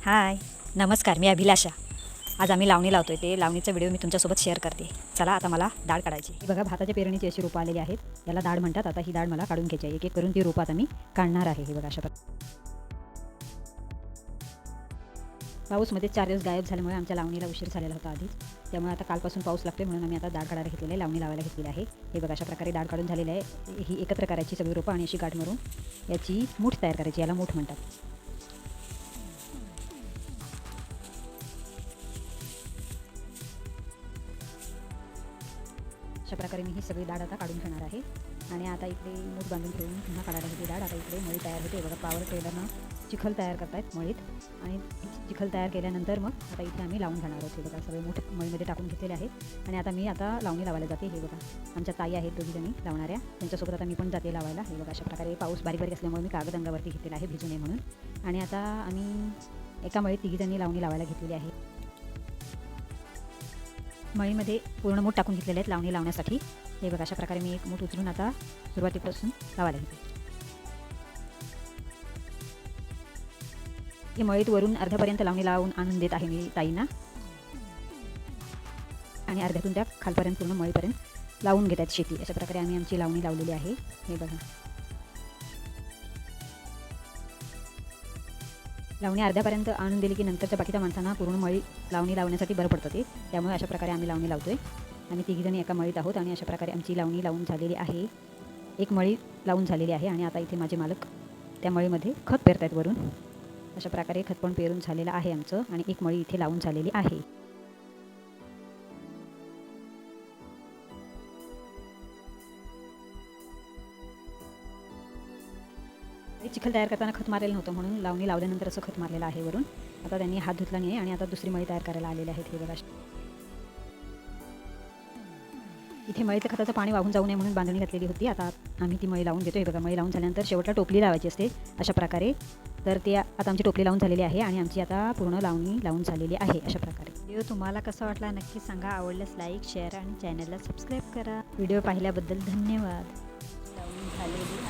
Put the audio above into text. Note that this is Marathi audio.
हाय नमस्कार, मी अभिलाषा. आज आम्ही लावणी लावतोय. ते लावणीचा व्हिडिओ मी तुमच्यासोबत शेअर करते. चला आता मला डाळ काढायची. ही बघा भाताच्या पेरणीची अशी रोपं आलेली आहेत. याला डाळ म्हणतात. आता ही डाळ मला काढून घ्यायची आहे. एक एक करून ती रोपं आता मी काढणार आहे. हे बघा अशा प्रकारे. पाऊसमध्ये 4 दिवस गायब झाल्यामुळे आमच्या लावणीला उशीर झालेला होता आधीच. त्यामुळे आता कालपासून पाऊस लागतोय म्हणून आम्ही आता डाळ काढायला घेतलेली आहे, लावणी लावायला घेतलेली आहे. हे बघा अशा प्रकारे डाळ काढून झालेली आहे. ही एकत्र करायची सगळी रोपं आणि अशी गाठ मारून याची मूठ तयार करायची. याला मूठ म्हणतात. अशा प्रकारे मी ही सगळी डाळ आता काढून घेणार आहे. आणि आता इकडे मूठ बांधून ठेवून पुन्हा काढायला घेतली डाळ. आता इकडे मळी तयार होते. बघा पॉवर टेलरनं चिखल तयार करतायत मळीत. आणि चिखल तयार केल्यानंतर मग आता इथे आम्ही लावून घेणार आहोत. हे बघा सगळे मूठ मळीमध्ये टाकून घेतलेले आहेत. आणि आता मी लावणी लावायला जाते. हे बघा आमच्या ताई आहेत दोघीजणी लावणाऱ्या, त्यांच्यासोबत आता मी पण जाते लावायला. हे बघा अशा प्रकारे पाऊस बारीक बारीक असल्यामुळे मी कागद अंगावरती घेतलेला आहे भिजू नये म्हणून. आणि आता आम्ही एका मळीत तिघीजणी लावणी लावायला घेतलेली आहे. मळीमध्ये पूर्ण मूठ टाकून घेतलेले आहेत लावणी लावण्यासाठी. हे बघा अशा प्रकारे मी एक मूठ उचलून आता सुरुवातीपासून लावायला घेते. ही मळीत वरून अर्ध्यापर्यंत लावणी लावून आणून देत आहे मी ताईंना. आणि अर्ध्यातून त्या खालपर्यंत पूर्ण मळीपर्यंत लावून घेतात शेती. अशा प्रकारे आम्ही आमची लावणी लावलेली आहे. हे बघा लावणी अर्ध्यापर्यंत आणून दिली की नंतरच्या बाकीच्या माणसांना पूर्ण मळी लावणी लावण्यासाठी बरं पडतं ते. त्यामुळे अशा प्रकारे आम्ही लावणी लावतोय. आम्ही तिघीजणी एका मळीत आहोत आणि अशा प्रकारे आमची लावणी लावून झालेली आहे. एक मळी लावून झालेली आहे. आणि आता इथे माझे मालक त्या मळीमध्ये खत पेरत आहेत वरून. अशा प्रकारे खत पण पेरून झालेलं आहे आमचं. आणि एक मळी इथे लावून झालेली आहे. चिखल तयार करताना खत मारलेलं नव्हतं म्हणून लावणी लावल्यानंतर असं खत मारलेलं आहे वरून. आता त्यांनी हात धुतला नाही आणि आता दुसरी मळी तयार करायला आलेले आहेत. हे बघा इथे मळीचं खताचं पाणी वाहून जाऊ नये म्हणून बांधणी घातलेली होती. आता आम्ही ती मळी लावून देतो. हे बघा मळी लावून झाल्यानंतर शेवटला टोपली लावायची असते अशा प्रकारे. तर ते आता आमची टोपली लावून झालेली आहे आणि आमची आता पूर्ण लावणी लावून झालेली आहे अशा प्रकारे. व्हिडिओ तुम्हाला कसा वाटला नक्की सांगा. आवडल्यास लाईक शेअर आणि चॅनलला सबस्क्राईब करा. व्हिडिओ पाहिल्याबद्दल धन्यवाद. लावणी झालेली